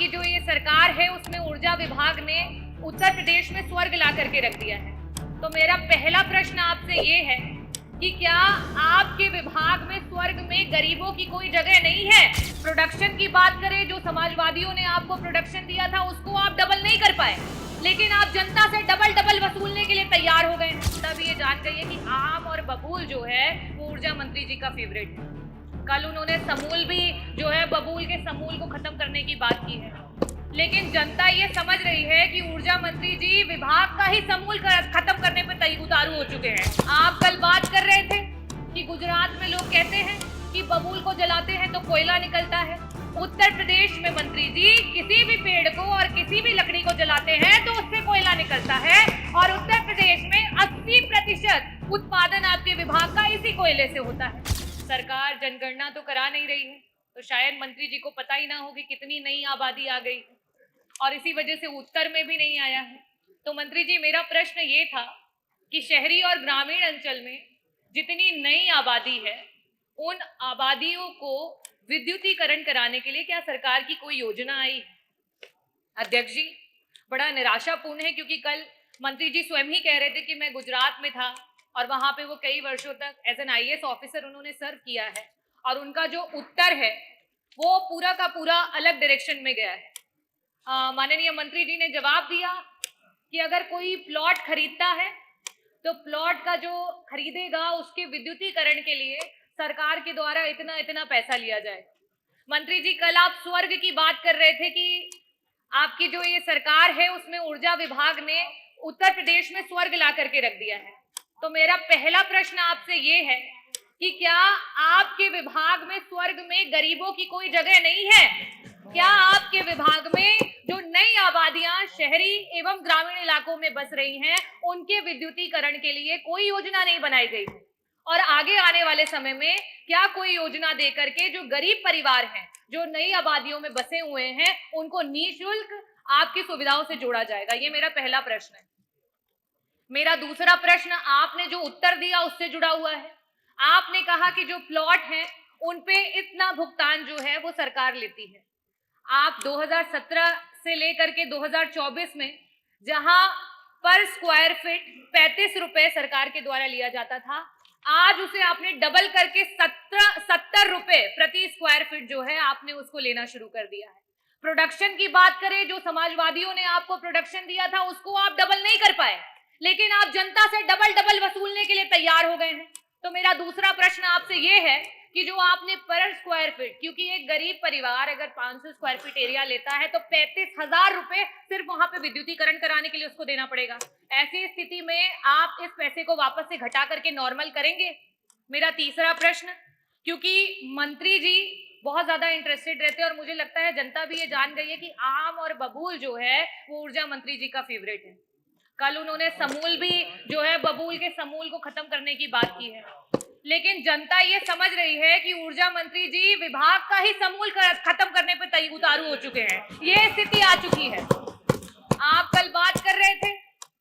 आपकी जो ये सरकार है उसमें ऊर्जा विभाग ने उत्तर प्रदेश में स्वर्ग ला करके रख दिया है। तो मेरा पहला प्रश्न आपसे ये है कि क्या आपके विभाग में स्वर्ग में गरीबों की कोई जगह नहीं है? प्रोडक्शन की बात करें, जो समाजवादियों ने आपको प्रोडक्शन दिया था उसको आप डबल नहीं कर पाए, लेकिन आप जनता से डबल वसूलने के लिए तैयार हो गए। तब ये जान गई है कि आम और बबूल जो है वो ऊर्जा मंत्री जी का फेवरेट है। कल उन्होंने समूल भी जो है बबूल के समूल को खत्म करने की बात की है, लेकिन जनता ये समझ रही है कि ऊर्जा मंत्री जी विभाग का ही समूल खत्म करने पर उतारू हो चुके हैं। आप कल बात कर रहे थे कि गुजरात में लोग कहते हैं कि बबूल को जलाते हैं तो कोयला निकलता है। उत्तर प्रदेश में मंत्री जी किसी भी पेड़ को और किसी भी लकड़ी को जलाते हैं तो उससे कोयला निकलता है, और उत्तर प्रदेश में 80% उत्पादन आपके विभाग का इसी कोयले से होता है। सरकार जनगणना तो करा नहीं रही है, तो शायद मंत्री जी को पता ही ना हो कि कितनी नई आबादी आ गई है, और इसी वजह से उत्तर में भी नहीं आया है। तो मंत्री जी, मेरा प्रश्न ये था कि शहरी और ग्रामीण अंचल में जितनी नई आबादी है उन आबादियों को विद्युतीकरण कराने के लिए क्या सरकार की कोई योजना आई है? अध्यक्ष जी, बड़ा निराशापूर्ण है, क्योंकि कल मंत्री जी स्वयं ही कह रहे थे कि मैं गुजरात में था और वहां पे वो कई वर्षों तक एज एन IAS ऑफिसर उन्होंने सर्व किया है, और उनका जो उत्तर है वो पूरा का पूरा अलग डायरेक्शन में गया है। माननीय मंत्री जी ने जवाब दिया कि अगर कोई प्लॉट खरीदता है तो प्लॉट का जो खरीदेगा उसके विद्युतीकरण के लिए सरकार के द्वारा इतना इतना पैसा लिया जाए। मंत्री जी, कल आप स्वर्ग की बात कर रहे थे कि आपकी जो ये सरकार है उसमें ऊर्जा विभाग ने उत्तर प्रदेश में स्वर्ग ला करके रख दिया है। तो मेरा पहला प्रश्न आपसे ये है कि क्या आपके विभाग में स्वर्ग में गरीबों की कोई जगह नहीं है? क्या आपके विभाग में जो नई आबादियां शहरी एवं ग्रामीण इलाकों में बस रही हैं उनके विद्युतीकरण के लिए कोई योजना नहीं बनाई गई है? और आगे आने वाले समय में क्या कोई योजना दे करके जो गरीब परिवार हैं, जो नई आबादियों में बसे हुए हैं, उनको निःशुल्क आपकी सुविधाओं से जोड़ा जाएगा? ये मेरा पहला प्रश्न है। मेरा दूसरा प्रश्न आपने जो उत्तर दिया उससे जुड़ा हुआ है। आपने कहा कि जो प्लॉट हैं उन पे इतना भुगतान जो है वो सरकार लेती है। आप 2017 से लेकर के 2024 में जहां पर स्क्वायर फीट 35 रुपए सरकार के द्वारा लिया जाता था, आज उसे आपने डबल करके 70 रुपए प्रति स्क्वायर फीट जो है आपने उसको लेना शुरू कर दिया है। प्रोडक्शन की बात करें, जो समाजवादियों ने आपको प्रोडक्शन दिया था उसको आप डबल नहीं कर पाए, लेकिन आप जनता से डबल वसूलने के लिए तैयार हो गए हैं। तो मेरा दूसरा प्रश्न आपसे ये है कि जो आपने पर स्क्वायर फीट, क्योंकि एक गरीब परिवार अगर 500 स्क्वायर फीट एरिया लेता है तो 35,000 रुपए सिर्फ वहां पे विद्युतीकरण कराने के लिए उसको देना पड़ेगा। ऐसी स्थिति में आप इस पैसे को वापस से घटा करके नॉर्मल करेंगे? मेरा तीसरा प्रश्न, क्योंकि मंत्री जी बहुत ज्यादा इंटरेस्टेड रहते हैं और मुझे लगता है जनता भी ये जान गई है कि आम और बबूल जो है वो ऊर्जा मंत्री जी का फेवरेट है। कल उन्होंने समूल भी जो है बबूल के समूल को खत्म करने की बात की है, लेकिन जनता ये समझ रही है कि ऊर्जा मंत्री जी विभाग का ही समूल खत्म करने पर उतारू हो चुके हैं। ये स्थिति आ चुकी है। आप कल बात कर रहे थे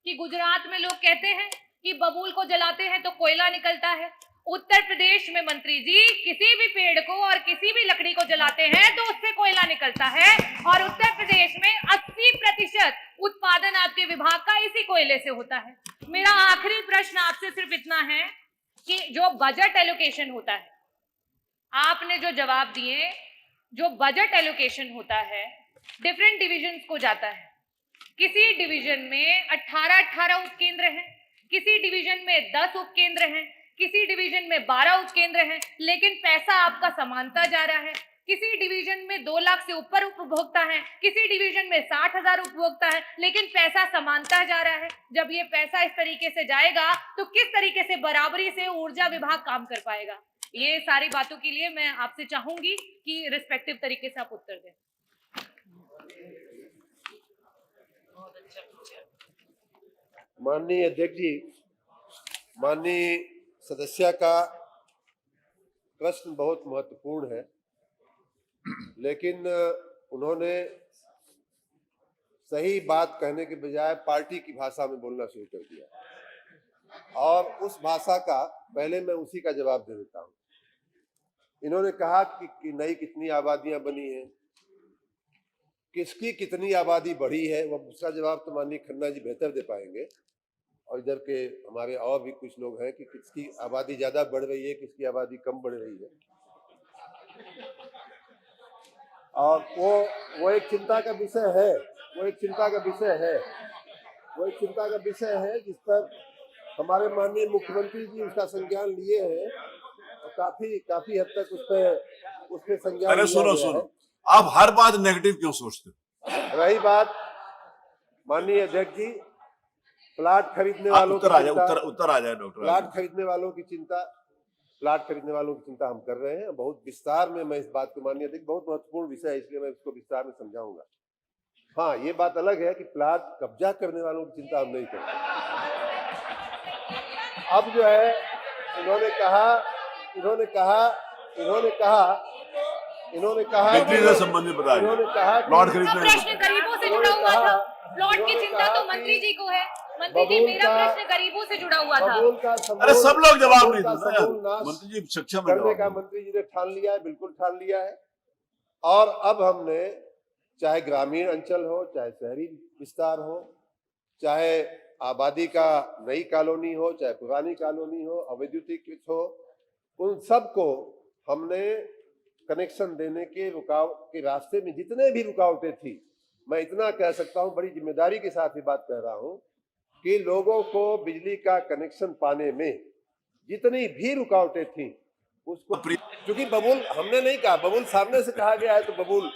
कि गुजरात में लोग कहते हैं कि बबूल को जलाते हैं तो कोयला निकलता है। उत्तर प्रदेश में मंत्री जी किसी भी पेड़ को और किसी भी लकड़ी को जलाते हैं तो उससे कोयला निकलता है, और उत्तर प्रदेश में 80% उत्पादन आपके विभाग का इसी कोयले से होता है। मेरा आखिरी प्रश्न आपसे सिर्फ इतना है कि जो बजट एलोकेशन होता है, आपने जो जवाब दिए, जो बजट एलोकेशन होता है डिफरेंट डिविजन्स को जाता है। किसी डिवीजन में 18 उपकेंद्र हैं, किसी डिवीजन में 10 उपकेंद्र हैं, किसी डिवीजन में 12 उपकेंद्र हैं, लेकिन पैसा आपका समानता जा रहा है। किसी डिवीजन में 2 लाख से ऊपर उपभोक्ता हैं, किसी डिवीजन में 60,000 उपभोक्ता हैं, लेकिन पैसा समानता जा रहा है। जब ये पैसा इस तरीके से जाएगा तो किस तरीके से बराबरी से ऊर्जा विभाग काम कर पाएगा? ये सारी बातों के लिए मैं आपसे चाहूंगी कि रिस्पेक्टिव तरीके से आप उत्तर दें। माननीय अध्यक्ष जी, माननीय सदस्य का प्रश्न बहुत महत्वपूर्ण है, लेकिन उन्होंने सही बात कहने के बजाय पार्टी की भाषा में बोलना शुरू कर दिया, और उस भाषा का पहले मैं उसी का जवाब दे देता हूं। इन्होंने कहा कि नई कितनी आबादियां बनी हैं, किसकी कितनी आबादी बढ़ी है वो उसका जवाब तो माननीय खन्ना जी बेहतर दे पाएंगे, और इधर के हमारे और भी कुछ लोग हैं कि किसकी आबादी ज्यादा बढ़ रही है, किसकी आबादी कम बढ़ रही है। और वो एक चिंता का विषय है, वो एक चिंता का विषय है जिस पर हमारे माननीय मुख्यमंत्री जी उसका संज्ञान लिए हैं और काफी हद तक उस पे संज्ञान। अरे सुनो, आप हर बात नेगेटिव क्यों सोचते? रही बात माननीय अध्यक्ष जी प्लाट खरीदने वालों उत्तर आ जाए डॉक्टर। प्लाट खरीदने वालों की चिंता हम कर रहे हैं। बहुत विस्तार में मैं इस बात को माननीय अध्यक्ष, बहुत महत्वपूर्ण विषय है इसलिए मैं इसको विस्तार में समझाऊंगा। हाँ, ये बात अलग है कि प्लाट कब्जा करने वालों की चिंता हम नहीं करते। अब जो है इन्होंने कहा बिजली से संबंधित बताइए। इन्होंने कहा प्लॉट खरीदने प्रश्न गरीबों से जुड़ा हुआ था। प्लॉट की चिंता तो मंत्री जी को है। मंत्री जी, मेरा प्रश्न गरीबों से जुड़ा हुआ था। अरे सब लोग जवाब नहीं देते यार, मंत्री जी सक्षम करने का मंत्री जी ने ठान लिया है, बिल्कुल ठान लिया है। और अब हमने चाहे ग्रामीण अंचल हो, चाहे शहरी विस्तार हो, चाहे आबादी का नई कॉलोनी हो, चाहे पुरानी कॉलोनी हो, अवैद्युतीकृत हो, उन सबको हमने कनेक्शन देने के के रास्ते में जितने भी रुकावटें थी, मैं इतना कह सकता हूं, बड़ी जिम्मेदारी के साथ ही बात कह रहा हूं कि लोगों को बिजली का कनेक्शन पाने में जितनी भी रुकावटें थी उसको, क्योंकि बबूल हमने नहीं कहा, बबूल सामने से कहा गया है, तो बबूल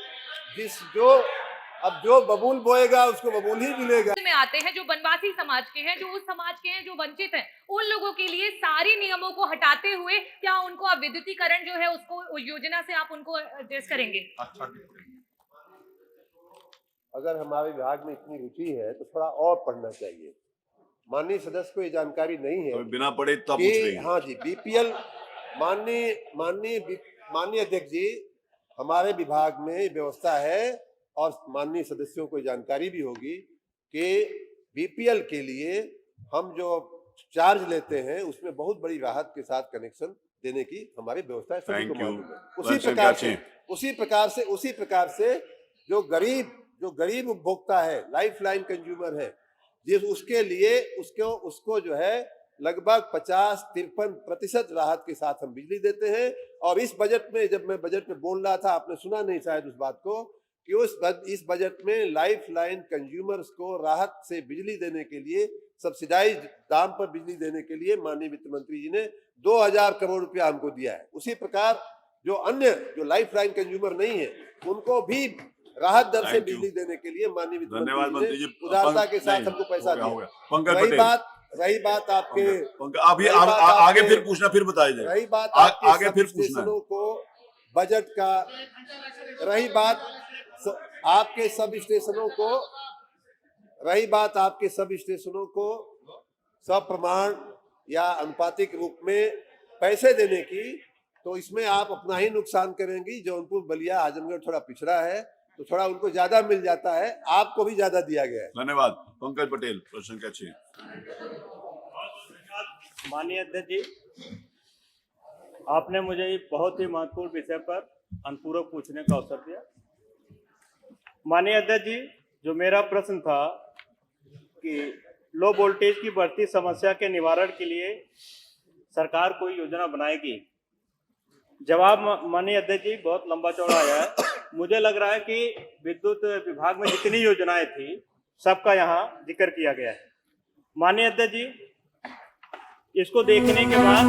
जो बबूल बोएगा उसको बबूल ही मिलेगा। में आते हैं जो वनवासी समाज के हैं, जो उस समाज के हैं जो वंचित हैं, उन लोगों के लिए सारी नियमों को हटाते हुए क्या उनको अब विद्युतीकरण जो है उसको योजना से आप उनको एडजस्ट करेंगे? अगर हमारे विभाग में इतनी रुचि है तो थोड़ा और पढ़ना चाहिए। माननीय सदस्य को ये जानकारी नहीं है, बिना पढ़े तब पूछ रही है। हाँ जी, बीपीएल माननीय अध्यक्ष जी, हमारे विभाग में व्यवस्था है और माननीय सदस्यों को जानकारी भी होगी कि बीपीएल के लिए हम जो चार्ज लेते हैं उसमें बहुत बड़ी राहत के साथ कनेक्शन देने की हमारी व्यवस्था है, सभी को मालूम है। उसी प्रकार से जो गरीब उपभोक्ता है, लाइफ लाइन कंज्यूमर है, जिस उसके लिए उसको जो है लगभग 50-53% राहत के साथ हम बिजली देते हैं। और इस बजट में, जब मैं बजट में बोल रहा था, आपने सुना नहीं शायद उस बात को, कि इस बजट में लाइफ लाइन कंज्यूमर्स को राहत से बिजली देने के लिए, सब्सिडाइज दाम पर बिजली देने के लिए माननीय वित्त मंत्री जी ने 2000 करोड़ रुपया हमको दिया है। उसी प्रकार जो लाइफ लाइन कंज्यूमर नहीं है उनको भी राहत दर से बिजली देने के लिए माननीय वित्त मंत्री जी ने उदारता के साथ हमको पैसा दिया। रही बात आपके अभी आगे फिर पूछना, फिर बताइए। रही बात आगे फिर पूछना को बजट का, रही बात आपके सब स्टेशनों को सप्रमाण या अनुपातिक रूप में पैसे देने की, तो इसमें आप अपना ही नुकसान करेंगी। जौनपुर, बलिया, आजमगढ़ थोड़ा पिछड़ा है तो थोड़ा उनको ज्यादा मिल जाता है, आपको भी ज्यादा दिया गया है। धन्यवाद। पंकज पटेल, प्रश्न क्या चाहिए? माननीय अध्यक्ष जी, आपने मुझे बहुत ही महत्वपूर्ण विषय पर अनुपूरक पूछने का अवसर दिया। माननीय अध्यक्ष जी, जो मेरा प्रश्न था कि लो वोल्टेज की बढ़ती समस्या के निवारण के लिए सरकार कोई योजना बनाएगी, जवाब माननीय अध्यक्ष जी बहुत लंबा चौड़ा आया है। मुझे लग रहा है कि विद्युत विभाग में जितनी योजनाएं थी सबका यहाँ जिक्र किया गया है। माननीय अध्यक्ष जी, इसको देखने के बाद